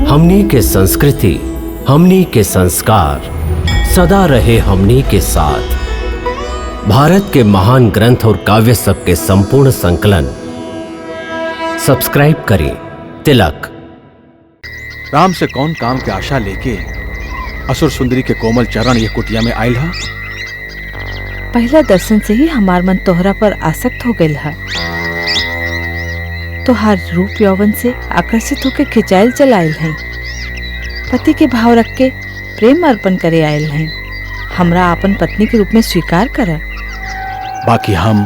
हमनी के संस्कृति, हमनी के संस्कार सदा रहे हमनी के साथ। भारत के महान ग्रंथ और काव्य सब के संपूर्ण संकलन सब्सक्राइब करें तिलक। राम से कौन काम के आशा लेके असुर सुंदरी के कोमल चरण ये कुटिया में आयल हा। पहला दर्शन से ही हमार मन तोहरा पर आसक्त हो गया है। तोहार रूप यौवन से आकर्षित होकर खिंचायल चल आयल हैं। पति के भाव रख के प्रेम अर्पण करे आयल हैं। हमरा अपन पत्नी के रूप में स्वीकार कर। बाकी हम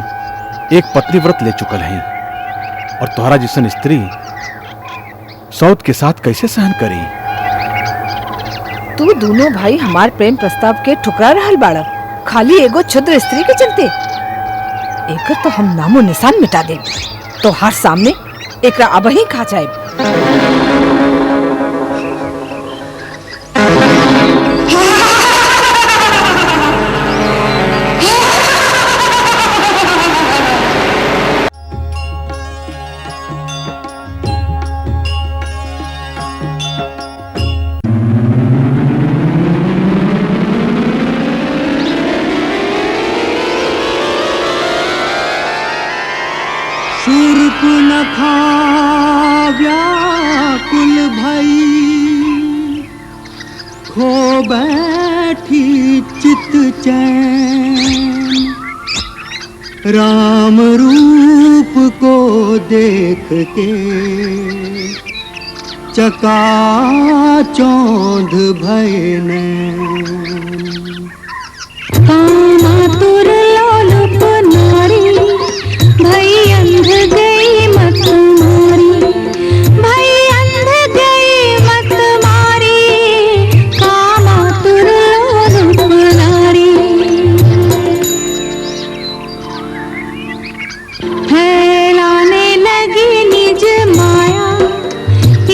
एक पत्नी व्रत ले चुकल हैं और तोहरा जिसन स्त्री सौत के साथ कैसे सहन करी। तू दोनों भाई हमार प्रेम प्रस्ताव के ठुकरा रहल बाड़ा, खाली एगो क्षुद्र स्त्री के चलते। एकर तो हम नामो निशान मिटा दे। तो हर सामने एकरा अब ही खा जाए। शूर्पणखा व्याकुल भई खो बैठी चित चैन। राम रूप को देख के चकाचौंध भय नैन। कामातुर लोलुप नारी भई अंध गई मत मारी, भई अंध गई मत मारी। कामातुर लोलुप नारी फैलाने लगी निज माया,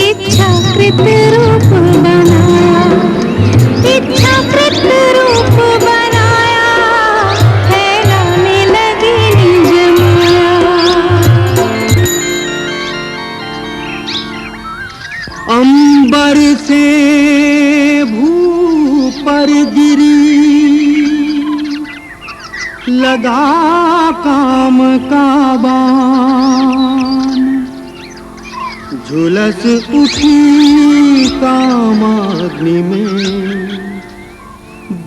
इच्छाकृत रूप बनाया, इच्छाकृत रूप बनाया। फैलाने लगी निज माया। अंबर से भू पर गिरी लगा काम का बाण। झुलस उठी कामाग्नि में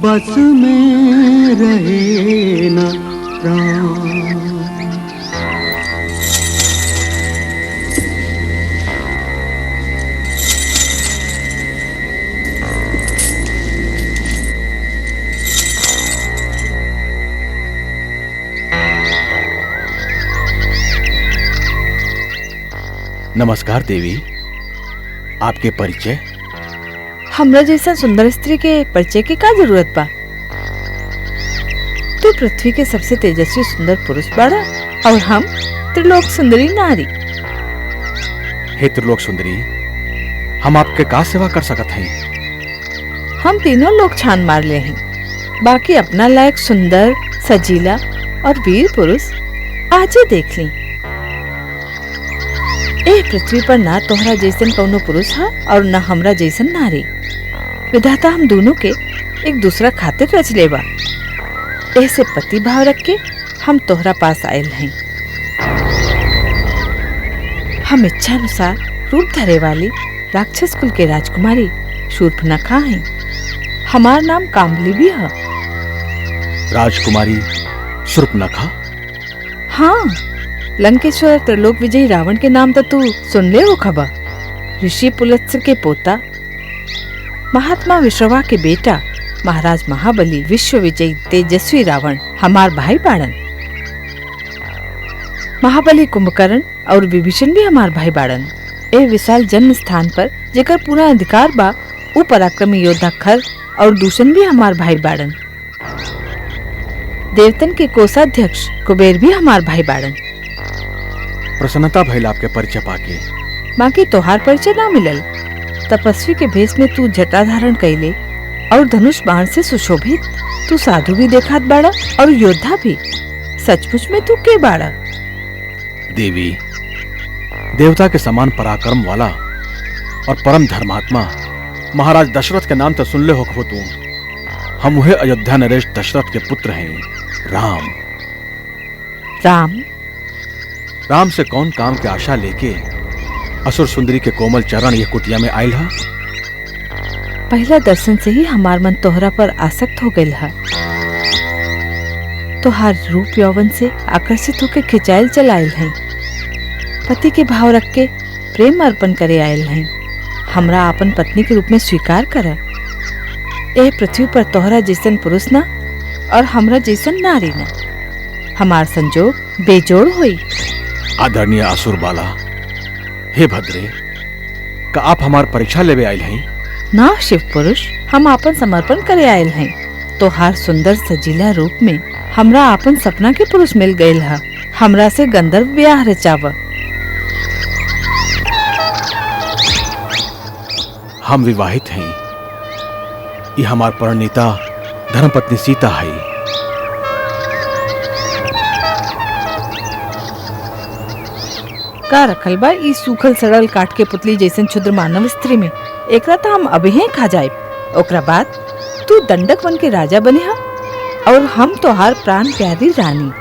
बस में रहे न प्राण। नमस्कार देवी, आपके परिचय? हमरा जैसा सुंदर स्त्री के परिचय की का जरूरत बा। तू पृथ्वी के सबसे तेजस्वी सुंदर पुरुष बाड़ा और हम त्रिलोक सुंदरी नारी। हे त्रिलोक सुंदरी, हम आपके का सेवा कर सकत हैं? हम तीनों लोग छान मार ले हैं। बाकी अपना लायक सुंदर, सजीला और वीर पुरुष आज ही देख ली। ए पृथ्वी पर ना तोहरा जैसन कौनो पुरुष है और न हमरा जैसन नारी। विधाता हम दोनों के एक दूसरा खातिर रच लेबा। ऐसे पति भाव रख के हम तोहरा पास आयल हैं। हम इच्छा अनुसार रूप धरे वाली राक्षस कुल के राजकुमारी शूर्पणखा हैं। हमार नाम कामली भी है। राजकुमारी शूर्पणखा? हाँ, लंकेश्वर त्रिलोक विजयी रावण के नाम तो तू सुन ले हो खबर। ऋषि पुलत्स्य के पोता, महात्मा विश्रवा के बेटा, महाराज महाबली विश्व विजयी तेजस्वी रावण हमार भाई बाड़न। महाबली कुंभकर्ण और विभीषण भी हमार भाई बाड़न। ए विशाल जन्म स्थान पर जेकर पूरा अधिकार बा, उ पराक्रमी योद्धा खर और दूषण भी हमार भाई बाड़न। देवतन के कोषाध्यक्ष कुबेर भी हमार भाई बाड़न। प्रसन्नता भइल आपके परिचय पाके। बाकी तोहार परिचय ना मिलल। तपस्वी के भेष में तू जटा धारण कैले और धनुष बाण से सुशोभित। तू साधु भी देखात बाड़ा और योद्धा भी। सचमुच में तू के बाड़ा? देवी, देवता के समान पराक्रम वाला और परम धर्मात्मा महाराज दशरथ के नाम तो सुन ले हो तुम। हम वह अयोध्या नरेश दशरथ के पुत्र हैं, राम। राम राम से कौन काम के आशा लेके असुर सुंदरी के कोमल चरण ये कुटिया में आयल हा? पहला दर्शन से ही हमार मन तोहरा पर आसक्त हो गइल है। तोहार रूप यौवन से आकर्षित होकर खिंचायल चल आयल हैं। पति के भाव रख के प्रेम अर्पण करे आयल हैं। हमरा अपन पत्नी के रूप में स्वीकार कर। ए पृथ्वी पर तोहरा जैसन पुरुष ना और हमरा जैसन नारी ना। हमार संजोग बेजोड़ हुई। आदरणीय असुर बाला, हे भद्रे, का आप हमार परीक्षा लेवे आयल हैं? ना शिव पुरुष, हम अपन समर्पण करे आयल हैं। तोहार सुंदर सजीला रूप में हमरा अपन सपना के पुरुष मिल गयल है। हमरा से गंधर्व ब्याह रचाव। हम विवाहित हैं। ये हमार परिणीता धर्मपत्नी सीता है। का रखल बा ई सूखल सड़ल काट के पुतली जैसन क्षुद्र मानव स्त्री में? एकरा तो हम अभी ही खा जाए। ओकरा बाद तू दंडक बन के राजा बने हा और हम तोहार प्राण प्यारी रानी।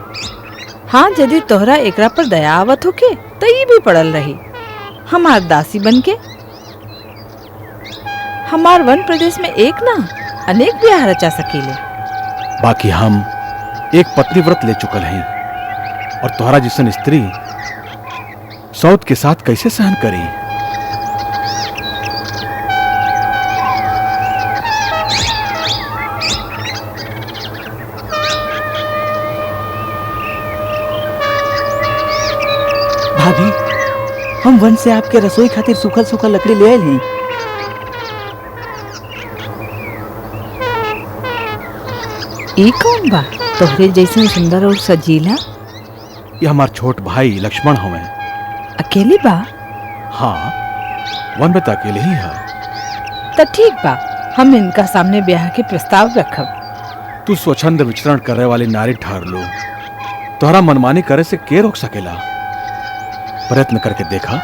हाँ, यदि तोहरा एकरा पर दया आवत होके तो ये भी पड़ल रही। हमार दासी बन के हमार वन प्रदेश में एक ना अनेक ब्याह रचा सकेले। बाकी हम एक पत्नी व्रत ले चुकल हैं और तोहरा जैसन स्त्री सौत के साथ कैसे सहन करी? भाभी, हम वन से आपके रसोई खातिर सूखल सूखल लकड़ी ले आए हैं। ई कौन बा तोहरे जैसन सुंदर और सजीला? ये हमार छोट भाई लक्ष्मण हमें। अकेले बा? हाँ, वन में तो अकेले ही है। तो ठीक बा, हम इनका सामने ब्याह के प्रस्ताव रखब। तू स्वच्छंद विचरण करे वाली नारी ठहर लो। तोहरा मनमानी करे से के रोक सकेला? प्रयत्न करके देखा।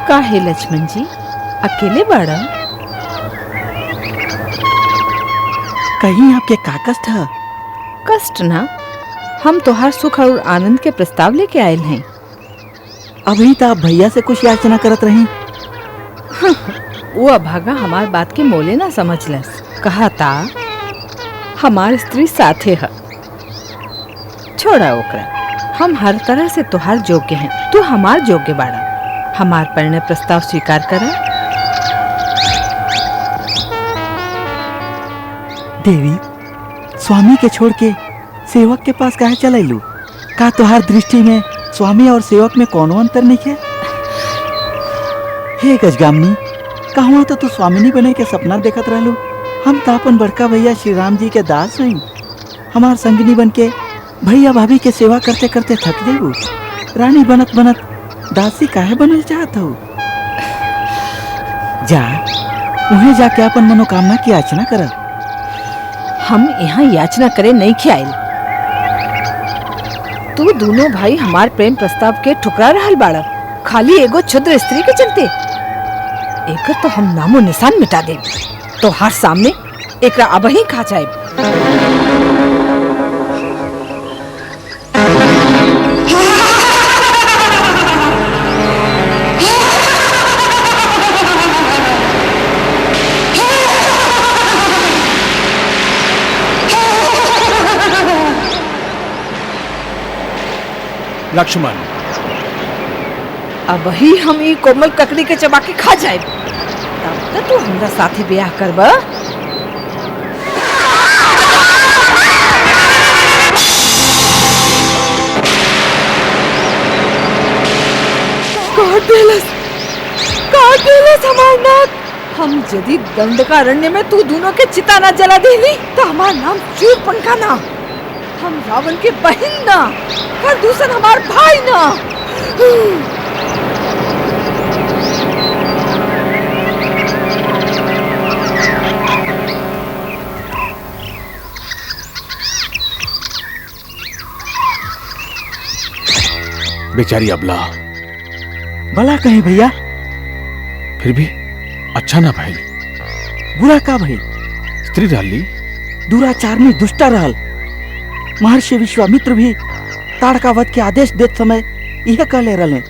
काहे लक्ष्मण जी अकेले बाड़ा? कहीं आपके का कष्ट है? कष्ट ना, हम तोहार सुख और आनंद के प्रस्ताव लेके आयल हैं। अभी तो आप भैया से कुछ याचना करत रही। वो अभागा हमार बात के मोले ना समझलस। कहा था हमार स्त्री साथे है। छोड़ा ओकरा, हम हर तरह से तोहार योग्य हैं। तू हमार योग्य बाड़ा। हमार परिणय प्रस्ताव स्वीकार करा। देवी, स्वामी के छोड़ के सेवक के पास काहे चलैलू? का तोहार दृष्टि में स्वामी और सेवक में कोनो अंतर नहीं है? हे गजगामनी, कहवा तो तू स्वामिनी बने के सपना देखत रहलू। हम तो अपन बड़का भैया श्री राम जी के दास हई। हमार संगनी बन के भैया भाभी के सेवा करते करते थक जेबू। रानी बनत बनत दासी काहे बनल चाहत हो? जा उन्हें जाके अपन मनोकामना की याचना कर। हम यहाँ याचना करे नहीं खियाइल। तू दोनों भाई हमार प्रेम प्रस्ताव के ठुकरा रहल बाड़ा, खाली एगो क्षुद्र स्त्री के चलते। एकर तो हम नामो निशान मिटा दे। तो हर सामने एकरा अब ही खा जाए। लक्ष्मण, अब ही हम ये कोमल ककड़ी के चबा के खा जाए। तब तक तू हमरा साथे ब्याह करबा। काट देलस हमार नाक। हम यदि दंडकारण्य में तू दोनों के चिता न जला देली तो हमार नाम शूर्पणखा ना। हम रावण के बहन ना, हर दूसर हमार भाई ना। बेचारी अबला भला कहीं भैया, फिर भी अच्छा ना भाई। बुरा का भई? स्त्री डाली दुराचारनी दुष्टा रहल। महर्षि विश्वामित्र भी ताड़का वध के आदेश देते समय यह कहले रहले,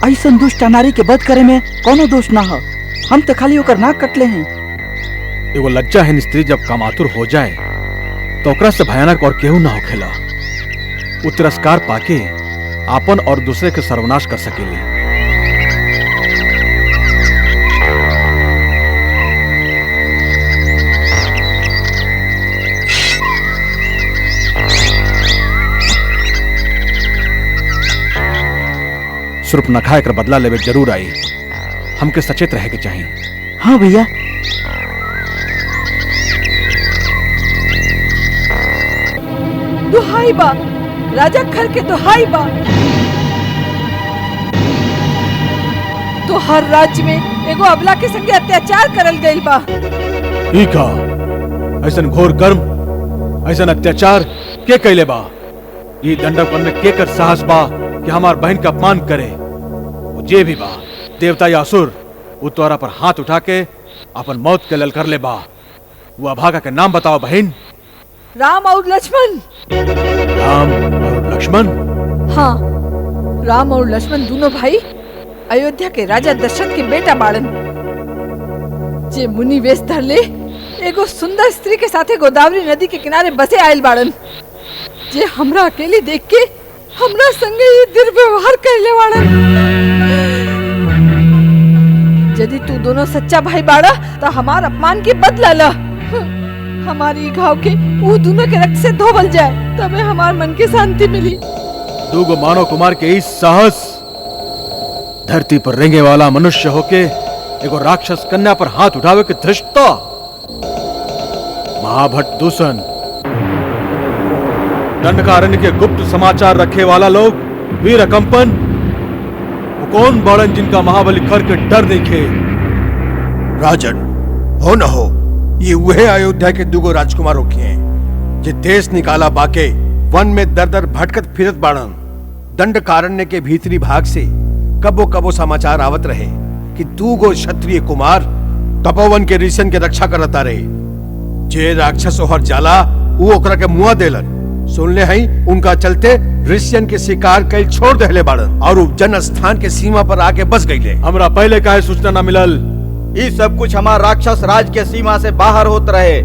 ऐसन दुष्ट नारी के वध करे में कोनो दोष ना हो। हम तो खाली ओकर नाक कटले हैं। एगो लज्जाहीन स्त्री जब कामातुर हो जाए तो ओकरा से भयानक और केहू ना होखेला। वो तिरस्कार पाके आपन और दूसरे के सर्वनाश कर सकेली। सूर्पनखा एकर बदला लेवे जरूर आई। हमके सचेत रहे के चाहिए। हाँ भैया, दुहाई बा राजा खर के, दुहाई बा। तो हर राज्य में एगो अबला के संगे अत्याचार करल गइल बा। ई का ऐसन घोर कर्म, ऐसन अत्याचार के कैले बा? ये दंडकवन में के कर साहस बा कि हमार बहन का अपमान करे? वो जे भी बा, देवता या असुर, वो तोरा पर हाथ उठा के अपन मौत के ललकर ले बा। वो अभागा के नाम बताओ बहन। राम और लक्ष्मण। राम और लक्ष्मण? हाँ, राम और लक्ष्मण दोनों भाई अयोध्या के राजा दशरथ के बेटा बाड़न, जे मुनि वेश धर ले एगो सुंदर स्त्री के साथे गोदावरी नदी के किनारे बसे आयल बाड़न, जे हमरा अकेले देख के हमरा संगे ये दुर्व्यवहार करले बाड़न। यदि तू दोनों सच्चा भाई बाड़ा तो हमार अपमान के बदला ला। हमारी घाव के वो दोनों के रक्त से धोवल जाए, तबे हमार मन की शांति मिली। दूगो मानव कुमार के इस साहस, धरती पर रेंगे वाला मनुष्य होके एगो राक्षस कन्या पर हाथ उठावे के धृष्टता। महाभट्ट दूषण, दंडकारण्य के गुप्त समाचार रखे वाला लोग, वीर कंपन, वो कौन बाड़न जिनका महाबली खर के डर देखे? राजन, हो न हो ये वह अयोध्या के दुगो राजकुमार होके हैं जे देश निकाला बाके वन में दर दर भटकत फिरत बाड़न। दंडकारण्य के भीतरी भाग से कबो कबो समाचार आवत रहे कि दुगो क्षत्रिय कुमार तपोवन के ऋषियन के रक्षा करता रहे। जे राक्षस ओहर जाला वो ओकरा के मुआ देलन। सुनले हई उनका चलते ऋषियन के शिकार कैल छोड़ देले बाड़न और जन स्थान के सीमा पर आके बस गईले। हमरा पहले काहे सूचना न मिलल? ये सब कुछ हमार राक्षस राज के सीमा से बाहर होत रहे,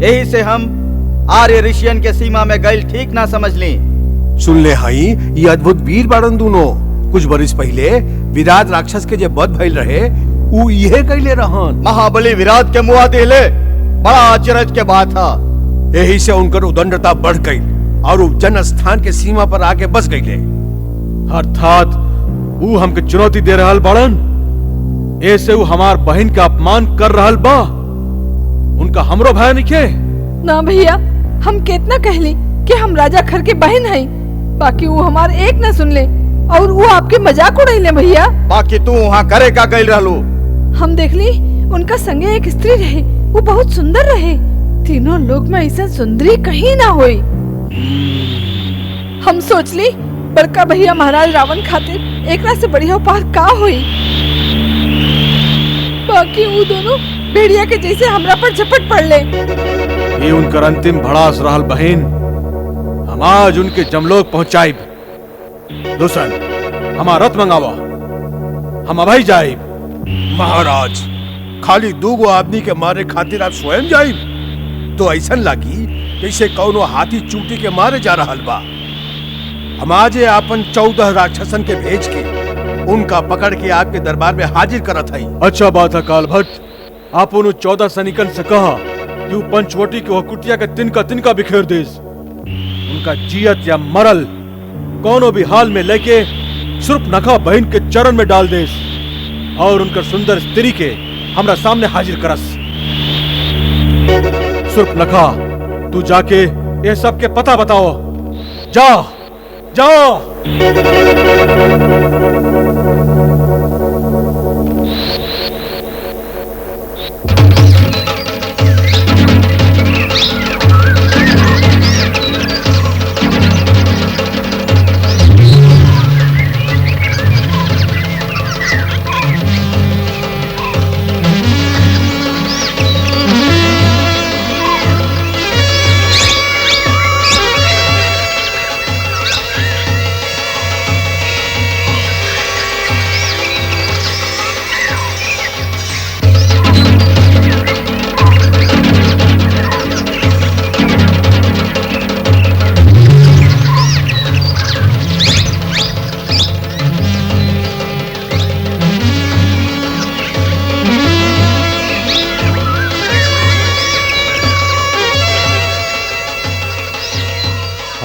यही से हम आर्य ऋषियन के सीमा में गइल ठीक ना समझ ली। सुनले हई ये अद्भुत वीर बाड़न दोनों। कुछ बरिस पहले विराट राक्षस के जे वध भइल रहे ऊ इहे कैले रहन। महाबली विराट के मुआ देले, बड़ा आश्चर्य के बात था। यही से उनकर उदंडता बढ़ गई और वो जन स्थान के सीमा पर आके बस गईले। अर्थात वो हमके चुनौती दे रहल बाड़न, ऐसे वो हमार बहन का अपमान कर रहल बा। उनका हमरो भय निके? ना भैया, हम कितना कहली कि हम राजा खर के बहन हई, बाकी वो हमार एक न सुन ले और वो आपके मजाक उड़ाइले भैया। बाकी तू वहाँ करे का गइल रहलू? हम देखली उनका संगे एक स्त्री रहे, वो बहुत सुंदर रहे। तीनों लोग में ऐसा सुंदरी कहीं ना होई। हम सोचली बड़का भैया महाराज रावण खातिर एकरा से बढ़िया उपहार का होई। बाकी वो दोनों भेड़िया के जैसे हमरा पर झपट पड़ले। ये उनकर अंतिम भड़ास रहल बहन। हम आज उनके जमलोक पहुंचाइब। दूषण, हमार रथ मंगावा, हम अभी जाइब। महाराज, खाली दूगो आदमी के मारे खातिर आप स्वयं जाइब तो ऐसा लागी जैसे कौनो हाथी चूटी के मारे जा रहल बा। हम आज आपन 14 राक्षसन के भेज के उनका पकड़ के आपके दरबार में हाजिर करत हई। अच्छा बात है काल भट्ट, आप उन 14 सैनिकन से कहा कि वो पंचवटी के कुटिया के तिनका बिखेर देस। उनका जियत या मरल कोनो भी हाल में लेके सूर्पनखा बहन के चरण में डाल देस और उनकर सुंदर स्त्री के हमरा सामने हाजिर करस। सूर्पनखा, तू जाके ये सब के पता बताओ। जा, जाओ।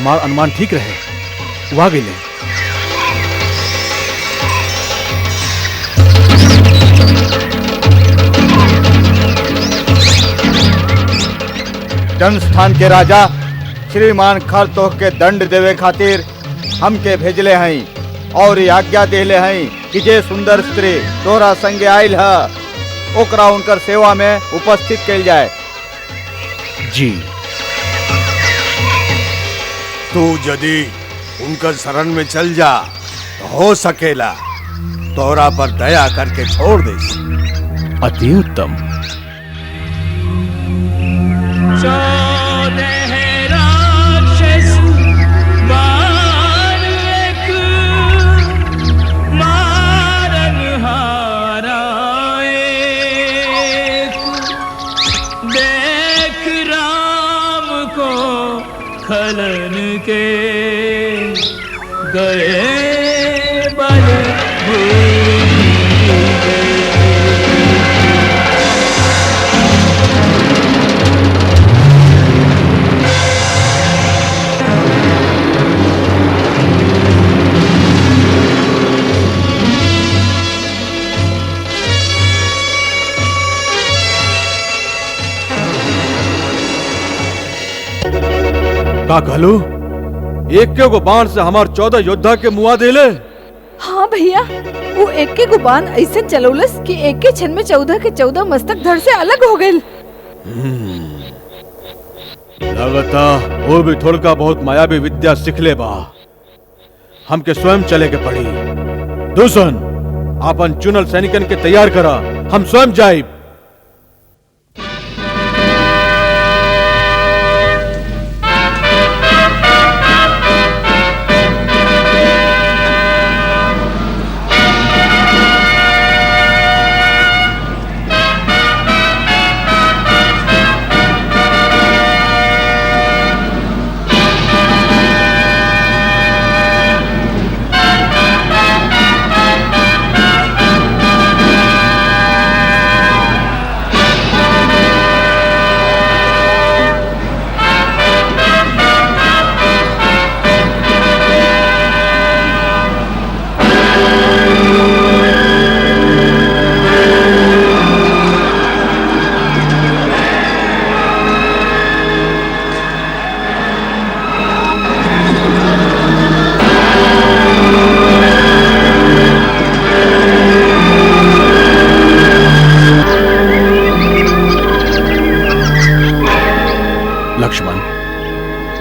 हमारा अनुमान ठीक रहे। वहां गई जनस्थान के राजा श्रीमान खरतोह के दंड देवे खातिर हमके भेजले हैं और ये आज्ञा देले हैं कि जे सुंदर स्त्री तोहरा संगे आयल है ओकरा उनकर सेवा में उपस्थित कल जाए। जी। तू यदि उनकर शरण में चल जा तो हो सकेला तोरा पर दया करके छोड़ दे। अति उत्तम। खलन के गए बल का कहलू? एक के गो बाण से हमार 14 योद्धा के मुआ देले। हाँ भैया, वो एक के गुबान ऐसे चलौलस कि एक के क्षण में 14 के 14 मस्तक धड़ से अलग हो गए। लगता वो भी थोड़का बहुत मायावी विद्या सीख ले बा। हमके स्वयं चले के पड़ी। दूसन अपन चुनल सैनिकन के तैयार करा, हम स्वयं जाइब।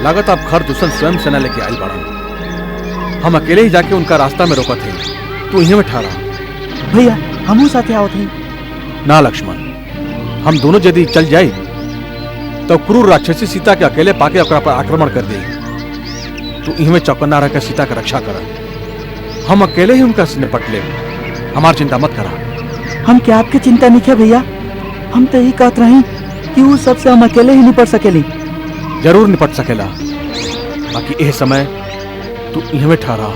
लागत आप खर दुश्मन स्वयं सेना लेके आई बाड़न। हम अकेले ही जाके उनका रास्ता में रोका थे। तू यहीं में ठहरा। भैया हमू साथे आओ थे। ना लक्ष्मण, हम दोनों यदि चल जाए तो क्रूर राक्षसी सीता के अकेले पाके ओकरा पर आक्रमण कर दे। तू यहीं में चौकन्ना रहकर सीता का रक्षा कर। हम अकेले ही उनका निपट ले। हमार चिंता मत करा। हम क्या आपके चिंता नहीं है भैया? हम तो यही कहते रहे कि वो सबसे हम अकेले ही निपट सकेली। जरूर निपट सकेला, बाकी यह समय तू यहीं में ठहरा।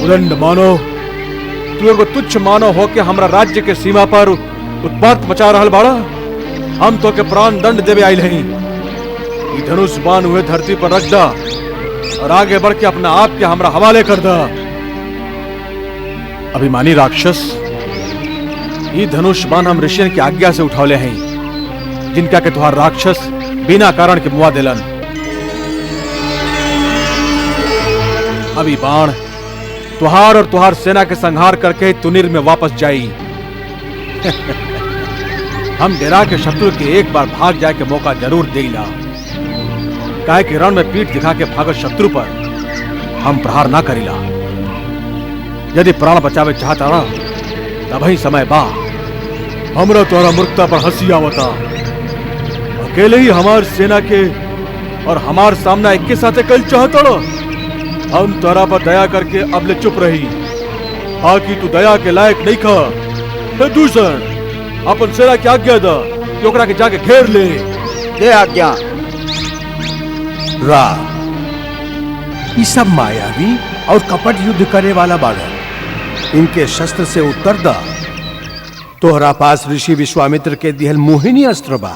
उदंड मानो, तू एगो तुच्छ मानो हो के हमरा राज्य के सीमा पर उत्पात मचा रहल बाड़ा। हम तो के प्राण दंड देवे आइल हई। ई धनुष बाण हुए धरती पर रख दा और आगे बढ़ के अपना आप के हमरा हवाले कर दा। अभिमानी राक्षस, ई धनुष बाण हम ऋषियन की आज्ञा से उठावले हई, जिनका के तुहार राक्षस बिना कारण के मुआ देलन। अभी बाण तुहार और तुहार सेना के संहार करके तुनीर में वापस जाई। हम डेरा के शत्रु के एक बार भाग जाए के मौका जरूर देला, काहे कि रण में पीठ दिखा के भागल शत्रु पर हम प्रहार ना करीला। यदि प्राण बचावे चाहता ना तब ही समय बा। हमरा तोरा मूर्खता पर हंसी आवता। अकेले ही हमार सेना के और हमार सामना एक के साथ कल चाहता ना। हम तोरा पर दया करके अब ले चुप रही। आकि तू दया के लायक नहीं खा। हे दूषण, अपन सेना की आज्ञा दा कि ओकरा के जाके घेर ले। दे आज्ञा। रा, ये सब मायावी और कपट युद्ध करे वाला बाड़ा। इनके शस्त्र से उत्तर दा। तोहरा पास ऋषि विश्वामित्र के दिहल मोहिनी अस्त्र बा।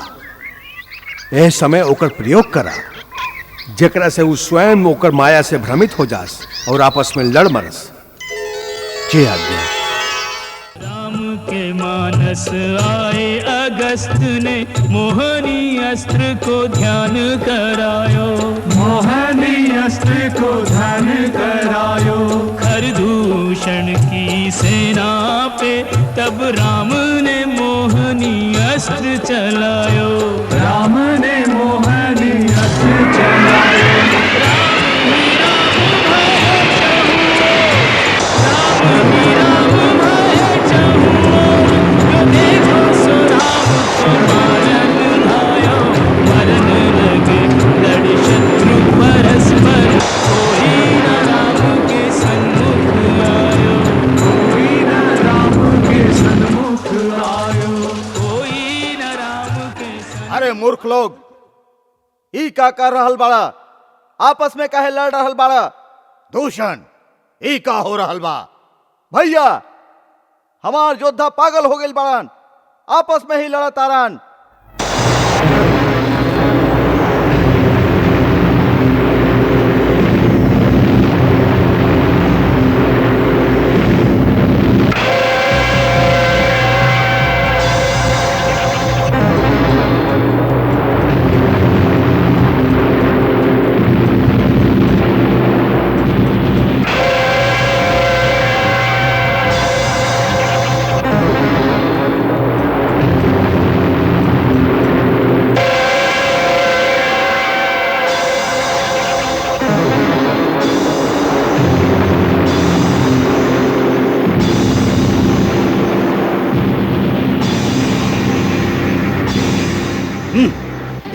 ए समय ओकर प्रयोग करा, जेकरा से वो स्वयं ओकर माया से भ्रमित हो जास और आपस में लड़ मरस। जे आज्ञा। राम के मानस आए अगस्त ने मोहनी अस्त्र को ध्यान करायो। मोहनी अस्त्र को ध्यान करायो। खरदूषण की सेना पे तब राम ने मोहनी अस्त्र चलायो। राम ने मोहनी अस्त्र चलायो। अरे मूर्ख लोग, ई का कर रहल बाड़ा? आपस में काहे लड़ रहल बाड़ा? दूषण, ई का हो रहल बा? भैया, हमार योद्धा पागल हो गए बाड़न, आपस में ही लड़ा तारन।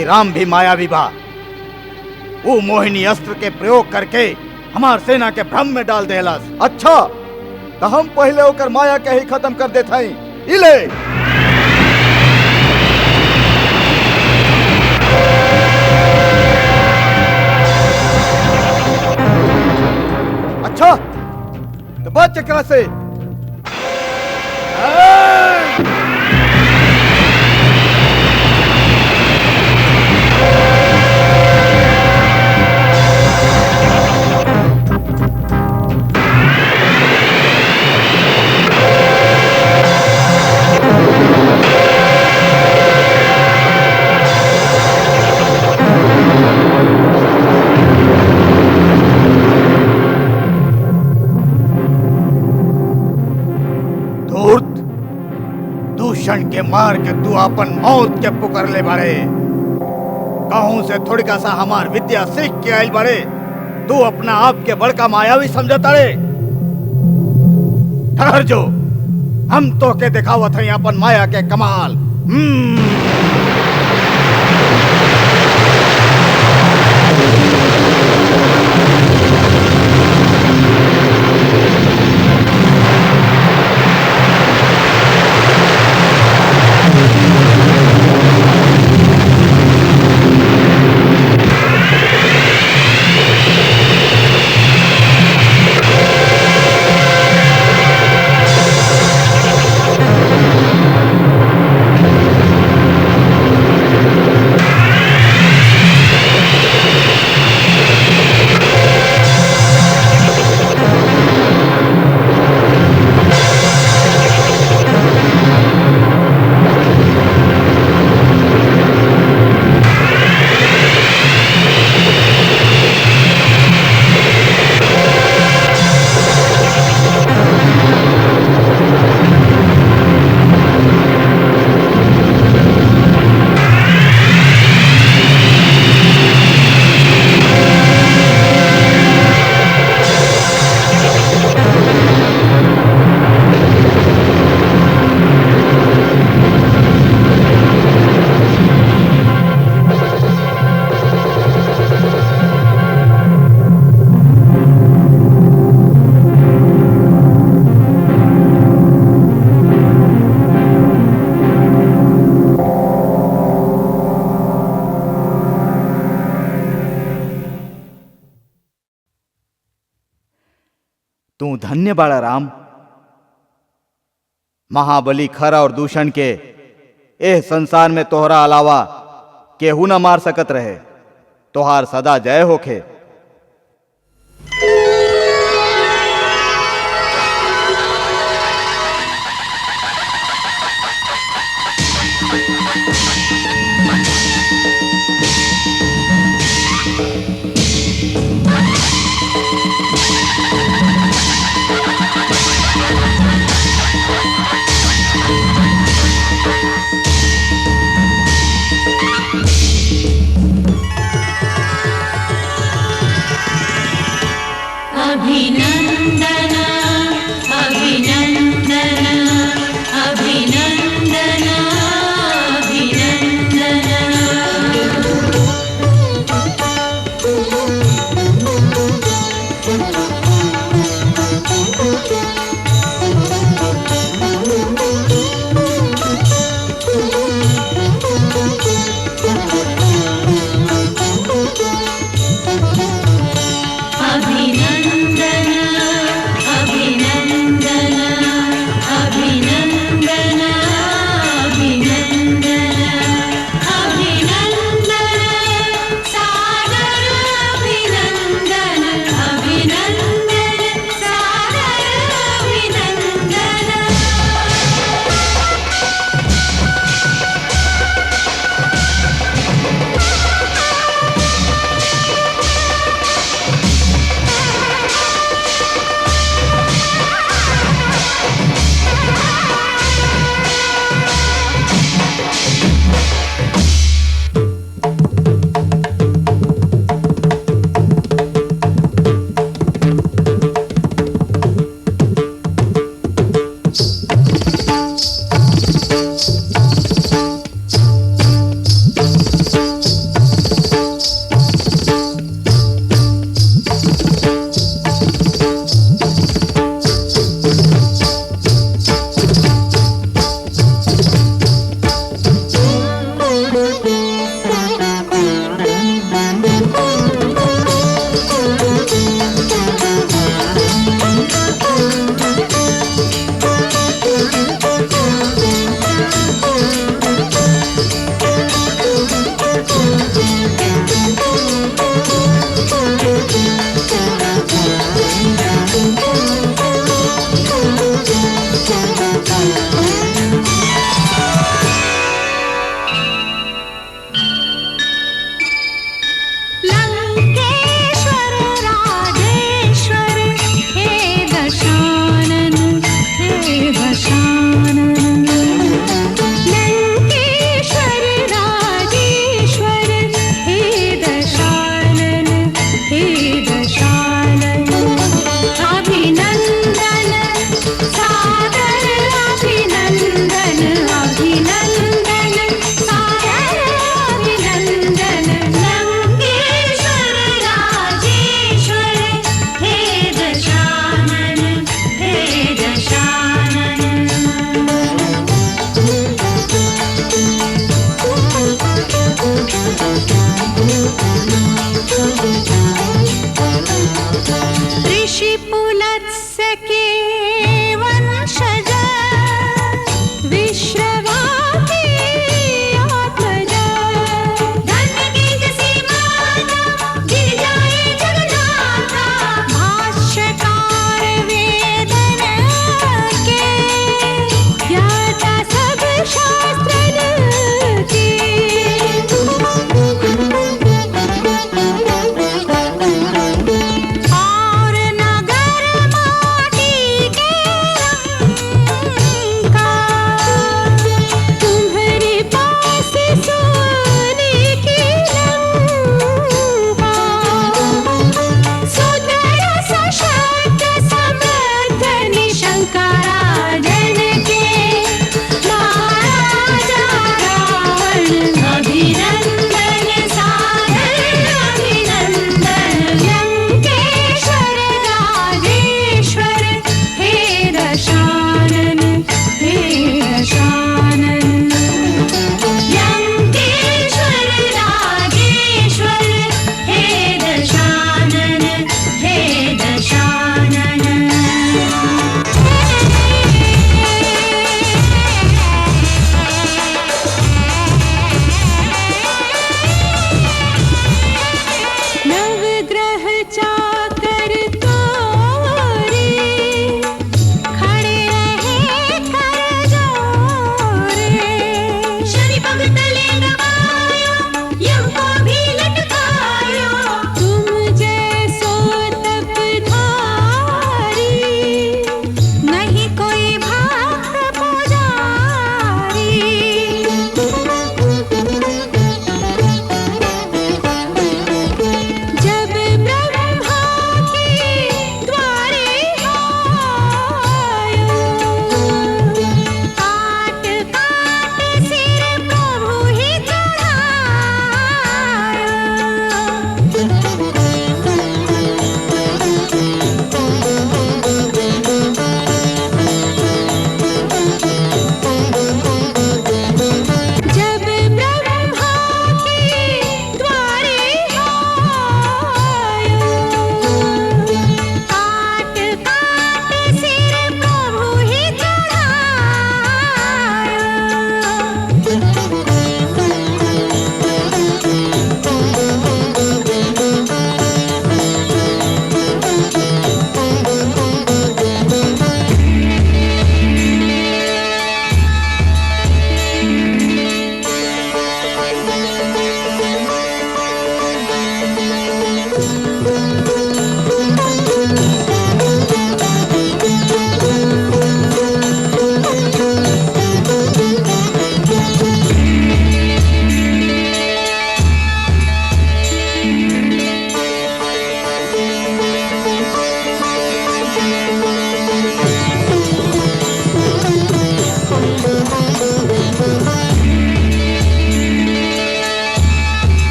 राम भी मायावी बा। वो मोहिनी अस्त्र के प्रयोग करके हमार सेना के भ्रम में डाल देलस। अच्छा, तो हम पहले होकर माया के ही खत्म कर देते हैं। इले अच्छा, तो बच चक्रा से। दूषण के मार के तू अपन मौत के पुकार ले बाड़े। कहूं से थोड़ी का सा हमार विद्या सीख के आयल बाड़े। तू अपना आप के बड़का मायावी समझता रे। ठहर जो, हम तो के दिखावत हैं अपन माया के कमाल। तू धन्य बाड़ा राम। महाबली खर और दूषण के एह संसार में तोहरा अलावा केहू न मार सकत रहे। तोहार सदा जय होखे। अभिनंदन अभिनंदन अभिनंदन अभिनंदन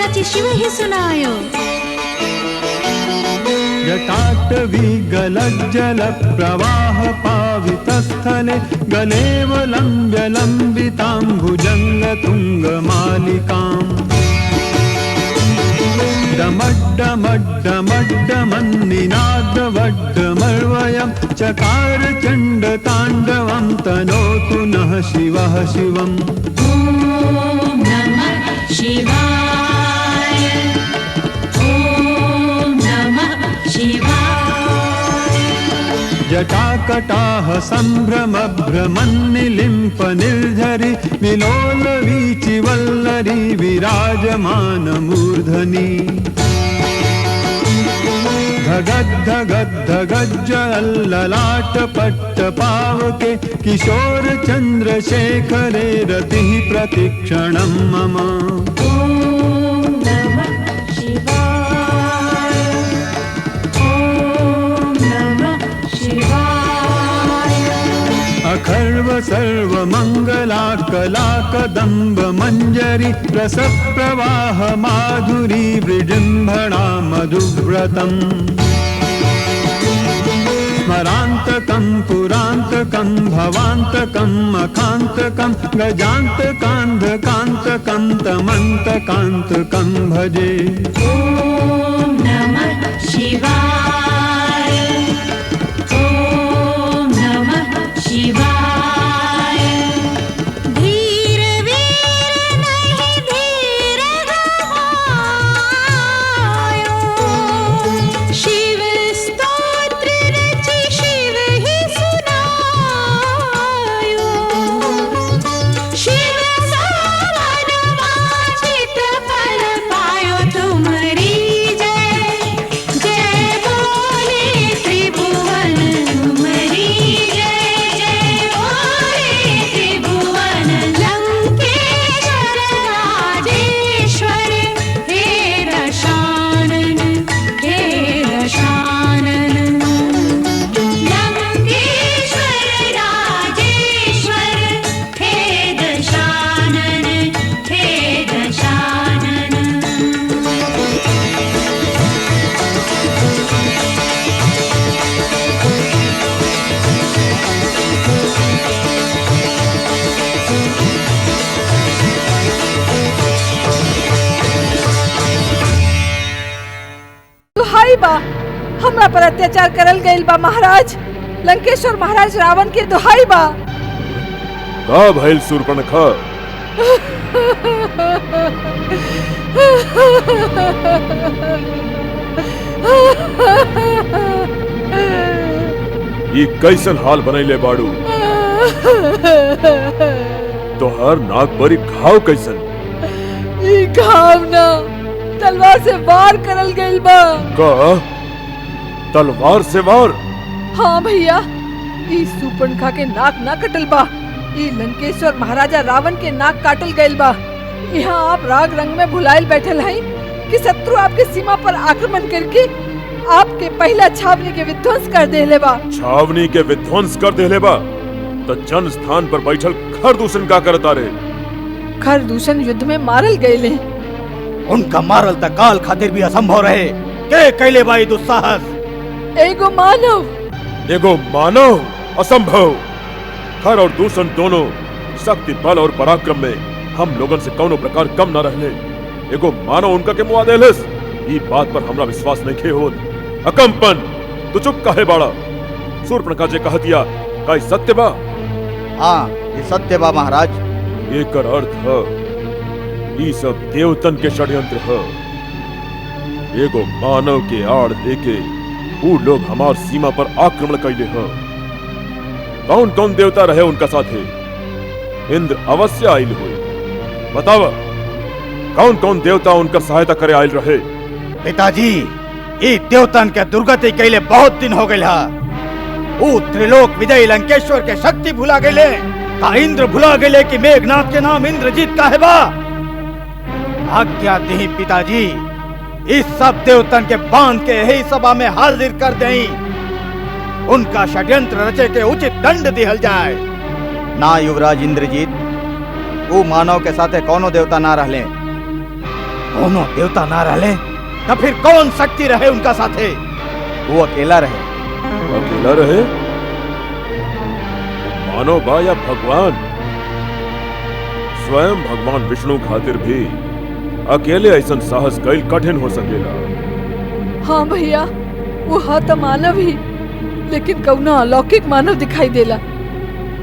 रचि शिव ही सुनायो। जटाटवी गलज्जल प्रवाह पावितस्थले गलेवलम्ब्य लम्बितां भुजङ्गतुङ्गमालिकाम् डमड्डमड्डमड्डमन्निनादवड्डमर्वयं चकार चण्डताण्डवं तनोतु नः शिवः शिवम्। ॐ नमः शिवाय। ॐ नमः शिवाय। जटाकटाह सम्भ्रमभ्रमन्निलिम्प निर्झरि विलोलवीचिवल्लरी विराजमानमूर्धनि धगद्धगद्धगज्जललाटपट्टपावके किशोर चन्द्रशेखरे रतिः प्रतिक्षणं मम। ॐ नमः शिवाय। ॐ नमः शिवाय। अखर्व सर्वमङ्गलाकलाकदम्ब मञ्जरी रसप्रवाह माधुरी विजृम्भणा मधुव्रतम् स्मरान्तकं पुरान्तकं भवान्तकं मखान्तकं गजान्तकान्धकान्तकं तमन्तकान्तकं भजे। ॐ नमः शिवाय। ॐ नमः शिवाय। धीर वीर नहीं धीर गवायो। शिव स्तोत्र रचि शिव ही सुनायो। शिव सावन वांछित फल पायो तुम्हारी जय। जय बोले त्रिभुवन तुम्हारी जय। जय बोले त्रिभुवन लंकेश्वर राजेश्वर हे दशानन हे दशानन। लंकेश्वर राजेश्वर हे दशानन हे दशानन। दुहाई बा, हमरा पर अत्याचार करल गइल बा महाराज। लंकेश्वर महाराज रावण के दुहाई बा। का भइल शूर्पणखा? ई कैसन हाल बनैले बाड़ू? तोहर नाक बरी घाव कैसन? ई घाव ना तलवार से वार करल गइल बा। का तलवार से वार? हाँ भैया, ई शूर्पणखा के नाक ना कटल बा। ई लंकेश्वर महाराजा रावण के नाक काटल गइल बा। यहाँ आप राग रंग में भुलाइल बैठल हैं कि शत्रु आपके सीमा पर आक्रमण करके आपके पहला छावनी के विध्वंस कर देले बा। छावनी के विध्वंस कर देले बा तो जन स्थान पर बैठल खरदूषण का करता रे? खरदूषण युद्ध में मारल गए। उनका मारल तक काल खातिर भी असंभव रहे। के कैले बाई दुस्साहस? एगो मानव असंभव। खर और दूषण दोनों शक्ति बल और पराक्रम में हम लोगन से कौनो प्रकार कम न रहले। एगो मानव उनका के मुआ देलस। ई बात पर हमरा विश्वास नहीं खे होत। अकम्पन तू चुप काहे बाड़ा? शूर्पणखा जे कह दिया का सत्य बा? हाँ, ये सत्य बा महाराज। एकर अर्थ है ई सब देवतन के षड्यंत्र है। एगो मानव के आड़ लेके वो लोग हमार सीमा पर आक्रमण कैले हैं। कौन कौन देवता रहे उनका साथे? इंद्र अवश्य आयल हुए। बताव कौन कौन देवता उनका सहायता करे आयल रहे? पिताजी, ई देवतन के दुर्गति कैले बहुत दिन हो गए। वो त्रिलोक विजयी लंकेश्वर के शक्ति भुला गए। का इंद्र भुला गए कि मेघनाथ के नाम इंद्रजीत का है बा? आज्ञा दी पिताजी, इस सब देवतन के बांध के यही सभा में हाजिर कर दें। उनका षड्यंत्र रचे के उचित दंड दिहल जाए। ना युवराज इंद्रजीत, वो मानव के साथे कौनो देवता ना रहले। कोनो देवता ना रहे तो फिर कौन शक्ति रहे उनका साथे? वो अकेला रहे। अकेला रहे? मानो बा या भगवान? स्वयं भगवान विष्णु खातिर भी अकेले ऐसा साहस कईल कठिन हो सकेला। हाँ भैया, वो हा तो मानव ही, लेकिन कौनो अलौकिक मानव दिखाई देला।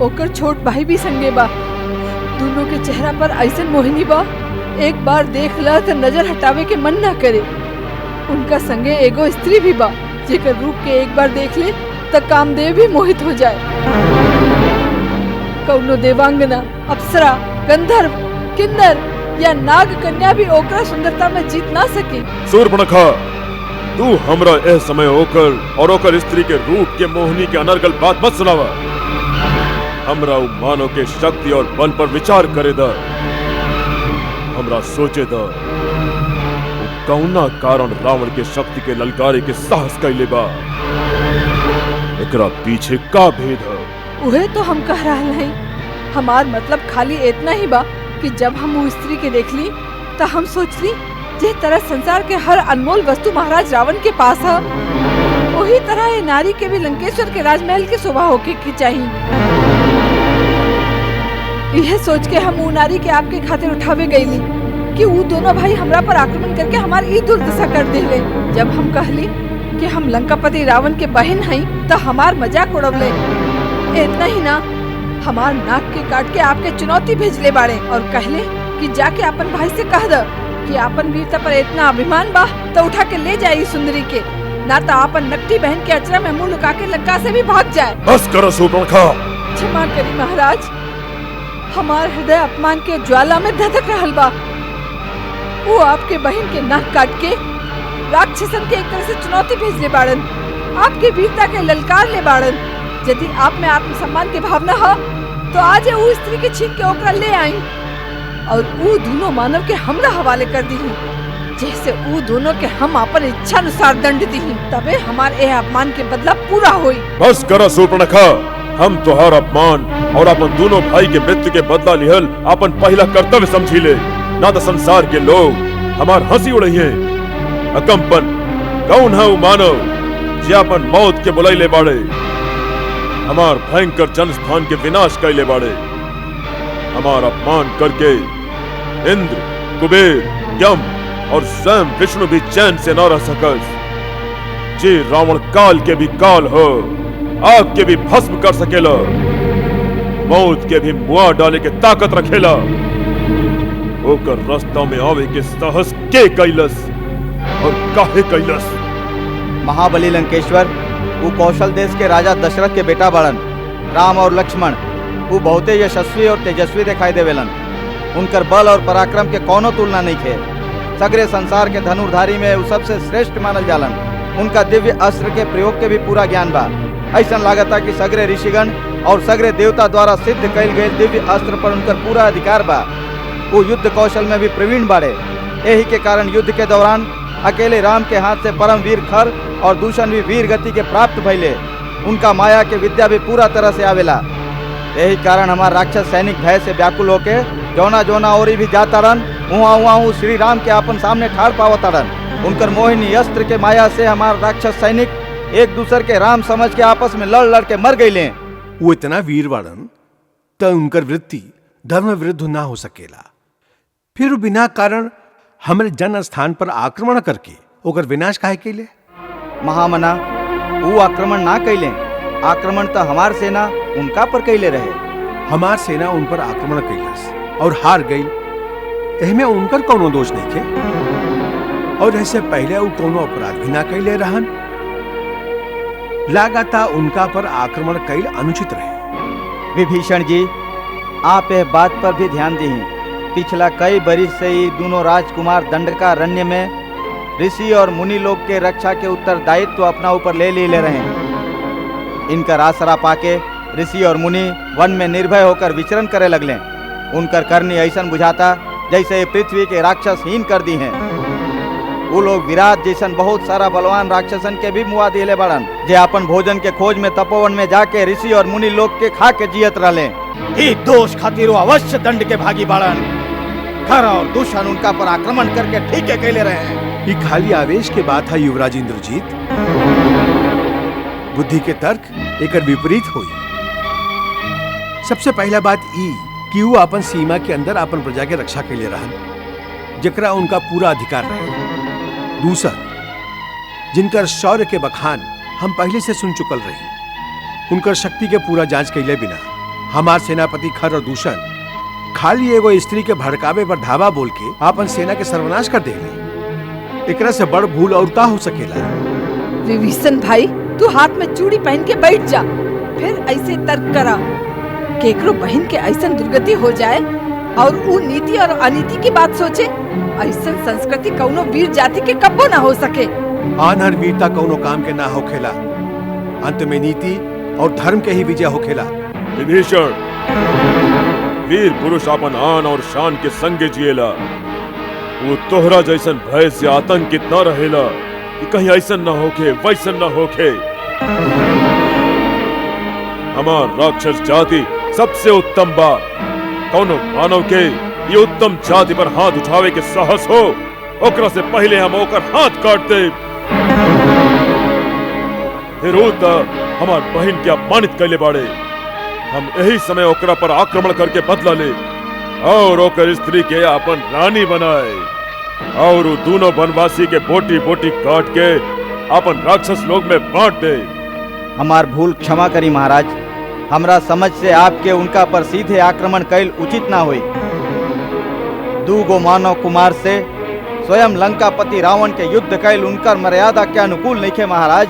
ओकर छोट भाई भी संगे बा। दोनों के चेहरा पर ऐसन मोहिनी बा, एक बार देख ला तो नजर हटावे के मन ना करे। उनका संगे एगो स्त्री भी बा, जेकर रूप के एक बार देख ले तो कामदेव भी मोहित हो जाए। कौनो देवांगना, अप्सरा, गंधर्व, किन्नर या नाग कन्या भी ओकरा सुंदरता में जीत ना सकी। सूर्पणखा, तू हमरा ए समय ओकर और ओकर स्त्री के रूप के मोहिनी के अनर्गल बात मत सुनावा। हमरा उ मानव के शक्ति और बल पर विचार करे दा। हमरा सोचे दा कौना कारण रावण के शक्ति के ललकारे के साहस कैले बा। एकरा पीछे का भेद है? उहे तो हम कह रहा है। हमार मतलब खाली इतना ही बा कि जब हम वो स्त्री के देख ली तो हम सोच ली जिस तरह संसार के हर अनमोल वस्तु महाराज रावण के पास है, वही तरह ये नारी के भी लंकेश्वर के राजमहल की शोभा होके की चाहिए। यह सोच के हम वो नारी के आपके खातिर उठावे गईली कि वो दोनों भाई हमरा पर आक्रमण करके हमारी दुर्दशा कर दिले। जब हम कहली कि हम लंकापति रावण के बहन हैं तो हमार मजाक उड़वले। इतना ही ना, हमार नाक के काट के आपके चुनौती भेजले बाड़े और कहले कि जाके अपन भाई से कह दो कि अपन वीरता पर इतना अभिमान बा तो उठा के ले जाए सुंदरी के, ना तो अपन नकटी बहन के अचरा में मुंह लुका के लंका से भी भाग जाए। बस करो सूर्पणखा। क्षमा करी महाराज, हमार हृदय अपमान के ज्वाला में धधक रहल बा। वो आपके बहन के नाक काट के राक्षसन के एक तरह से चुनौती भेजले बाड़न, आपके वीरता के ललकार ले बाड़न। यदि आप में आत्मसम्मान के भावना हो तो आज वो स्त्री के छीन के ओकरा ले आई और वो दोनों मानव के हमरा हवाले कर दी, जैसे वो दोनों के हम अपन इच्छा अनुसार दंड दी, तबे हमारे यह अपमान के बदला पूरा होई। बस करो सूर्पणखा। हम तोहार अपमान और अपन दोनों भाई के मृत्यु के बदला लिहल अपन पहला कर्तव्य समझी ले, ना तो संसार के लोग हमार हंसी उड़ई है। अकम्पन कौन है वो मानव जे अपन मौत के बुलाइले बाड़े, हमार भयंकर जनस्थान के विनाश कैले बाड़े। हमार अपमान करके इंद्र, कुबेर, यम और स्वयं विष्णु भी चैन से न रह सकस। जे रावण काल के भी काल हो, आग के भी भस्म कर सकेला, मौत के भी मुआ डाले के ताकत रखेला। ओकर रास्ता में आवे के साहस के कैलस और काहे कैलस? महाबली लंकेश्वर वो कौशल देश के राजा दशरथ के बेटा बड़न। राम और लक्ष्मण वो बहुते यशस्वी और तेजस्वी दिखाई देवेलन। उनकर बल और पराक्रम के कोनो तुलना नहीं थे। सगरे संसार के धनुर्धारी में वो सबसे श्रेष्ठ मानल जालन। उनका दिव्य अस्त्र के प्रयोग के भी पूरा ज्ञान बा। ऐसा लागता कि सगरे ऋषिगण और सगरे देवता द्वारा सिद्ध कैल गए दिव्य अस्त्र पर उनकर पूरा अधिकार बा। वो युद्ध कौशल में भी प्रवीण बाड़े। यही के कारण युद्ध के दौरान अकेले राम के हाथ से परम वीर खर और दूषण भी वीर गति के प्राप्त भइले। उनका माया के विद्या भी पूरा तरह से आवेला। यही कारण हमार राक्षस सैनिक भय से व्याकुल होके जौना जौना ओरी भी जाता रन, उहाँ श्री राम के अपन सामने ठाड़ पावता रन। उनकर मोहिनी अस्त्र के माया से हमार राक्षस सैनिक एक दूसरे के राम समझ के आपस में लड़ लड़ के मर गईले। वो इतना वीर वाड़न तो उनकर वृत्ति धर्म विरुद्ध ना हो सकेला। फिर बिना कारण हमारे जन स्थान पर आक्रमण करके ओकर विनाश काहे कैले? महामना वो आक्रमण ना कैले। आक्रमण तो हमार सेना उनका पर कैले रहे। हमार सेना उन पर आक्रमण कैलस और हार गई। एहमे उनकर कोनो दोष नहीं थे और ऐसे पहले वो कोनो अपराध भी ना कैले रहन। लगातार उनका पर आक्रमण कैल अनुचित रहे। विभीषण जी, आप यह बात पर भी ध्यान दी। पिछला कई बरिस से ही दोनों राजकुमार दंडकारण्य में ऋषि और मुनि लोग के रक्षा के उत्तरदायित्व तो अपना ऊपर ले रहे हैं। इनका आसरा पाके ऋषि और मुनि वन में निर्भय होकर विचरण करे लगले। उनकर करनी ऐसा बुझाता जैसे ये पृथ्वी के राक्षस हीन कर दी हैं। वो लोग विराट जैसन बहुत सारा बलवान राक्षसन के भी मुआ दिले बड़न, जे अपन भोजन के खोज में तपोवन में जाके ऋषि और मुनि लोग के खा के जियत रहले। ई दोष खातिर वो अवश्य दंड के भागी बड़न। खर और दूषण उनका पर आक्रमण करके ठीक है कैले रहे हैं। ये खाली आवेश के बात है युवराज इंद्रजीत। बुद्धि के तर्क एक विपरीत हुई। सबसे पहला बात ई कि वो अपन सीमा के अंदर अपन प्रजा के रक्षा के लिए रहन, जकरा उनका पूरा अधिकार रहे। दूसरा, जिनकर शौर्य के बखान हम पहले से सुन चुकल रही, उनकर शक्ति के पूरा जांच कैले बिना हमार सेनापति खर और दूषण खाली एगो स्त्री के भड़कावे पर धावा बोल के अपन सेना के सर्वनाश कर देले। एकरा से बड़ भूल और का हो सकेला? विभीषण भाई, तू हाथ में चूड़ी पहन के बैठ जा, फिर ऐसे तर्क करा। केकरो बहन के ऐसन दुर्गति हो जाए और वो नीति और अनीति की बात सोचे, ऐसन संस्कृति कौनो वीर जाति के कब्बो ना हो सके। आनहर वीरता कौनो काम के ना होखेला, अंत में नीति और धर्म के ही विजय होखेला। विभीषण, वीर पुरुष अपन आन और शान के संगे जिएला। वो तोहरा जैसन भय से आतंकित न रहेला कि कहीं ऐसन न होखे वैसन न होखे। हमार राक्षस जाति सबसे उत्तम बा। कौनो मानव के ये उत्तम जाति पर हाथ उठावे के साहस हो, ओकरा से पहले हम ओकर हाथ काट दे। फिर हमार बहन के अपमानित कैले बाड़े। हम यही समय ओकरा पर आक्रमण करके बदला ले और ओकर स्त्री के अपन रानी बनाए और वो दोनों वनवासी के बोटी बोटी काट के अपन राक्षस लोग में बांट दे। हमार भूल क्षमा करी महाराज। हमरा समझ से आपके उनका पर सीधे आक्रमण कैल उचित ना हुई। दूगो मानव कुमार से स्वयं लंकापति रावण के युद्ध कैल उनकर मर्यादा के अनुकूल नहीं थे महाराज।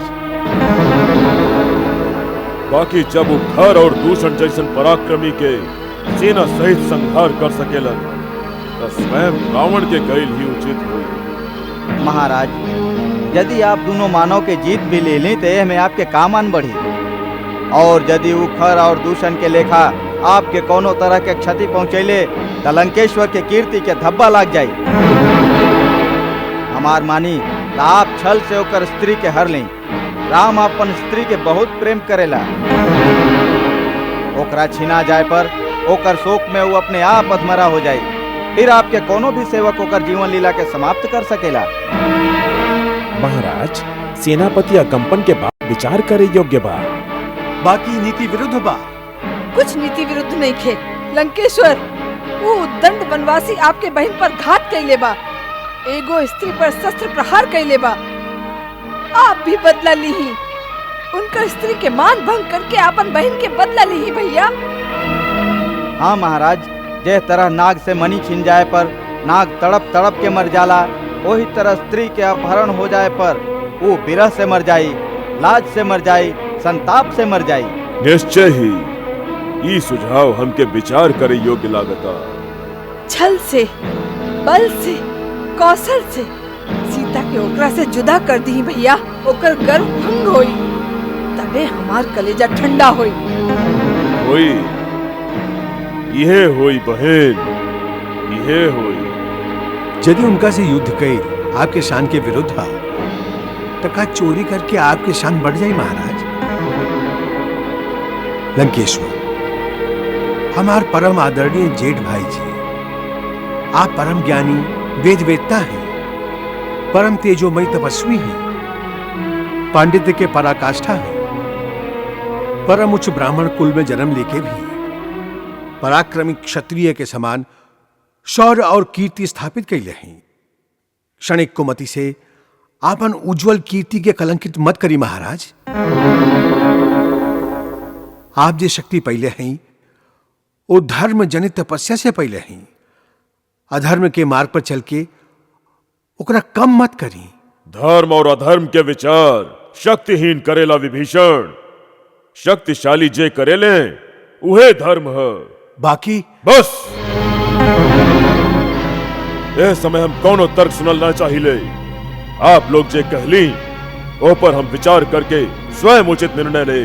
बाकी जब वो खर और दूषण जैसन पराक्रमी के सेना सहित संहार कर सकेलन, तो स्वयं रावण के कैल ही उचित हुई। महाराज, यदि आप दोनों मानव के जीत भी ले लें तो यह में आपके काम आन बढ़ी, और यदि वो खर और दूषण के लेखा आपके कोनो तरह के क्षति पहुंचैले तो लंकेश्वर के कीर्ति के धब्बा लाग जाये। हमार मानी तो आप छल से होकर स्त्री के हर लें। राम अपन स्त्री के बहुत प्रेम करेला। ओकरा छीना जाए पर ओकर शोक में वो अपने आप अधमरा हो जाए, फिर आपके कोनो भी सेवक होकर जीवन लीला के समाप्त कर सकेला। महाराज, सेनापति अकंपन के बाद विचार करे योग्य बा। बाकी नीति विरुद्ध बा। कुछ नीति विरुद्ध नहीं खे लंकेश्वर। वो दंड वनवासी आपके बहन पर घात कैले बा, एगो स्त्री पर शस्त्र प्रहार कैले बा। आप भी बदला ली ही, उनका स्त्री के मान भंग करके अपन बहन के बदला ली ही भैया। हाँ महाराज, जिस तरह नाग से मणि छिन जाए पर नाग तड़प तड़प के मर जाला, वही तरह स्त्री के अपहरण हो जाए पर वो विरह से मर जाई, लाज से मर जाई, संताप से मर जाई। निश्चय ही ये सुझाव हमके विचार करे योग्य लागता। छल से, बल से, कौशल से सीता के ओकरा से जुदा कर दी भैया। ओकर गर्व भंग होई, तबे हमार कलेजा ठंडा होई। होई, यह होई बहन, यह होई। यदि उनका से युद्ध कैल आपके शान के विरुद्ध है, तो का चोरी करके आपकी शान बढ़ जाए महाराज? लंकेश्वर, हमार परम आदरणीय जेठ भाई जी, आप परम ज्ञानी वेद वेदता हैं, परम तेजोमय तपस्वी हैं, पांडित्य के पराकाष्ठा हैं, परम उच्च ब्राह्मण कुल में जन्म लेके भी पराक्रमी क्षत्रिय के समान शौर्य और कीर्ति स्थापित कैले हैं। क्षणिक कुमति से आपन उज्जवल कीर्ति के कलंकित मत करी महाराज। आप जे शक्ति पहले हैं वो धर्म जनित तपस्या से पहले हैं। अधर्म के मार्ग पर चल के ओकरा कम मत करी। धर्म और अधर्म के विचार शक्तिहीन करेला विभीषण। शक्तिशाली जे करेले उहे धर्म है। बाकी बस यह समय हम कौनो तर्क सुनल ना चाहिए। आप लोग जे कहली ओ पर हम विचार करके स्वयं उचित निर्णय ले।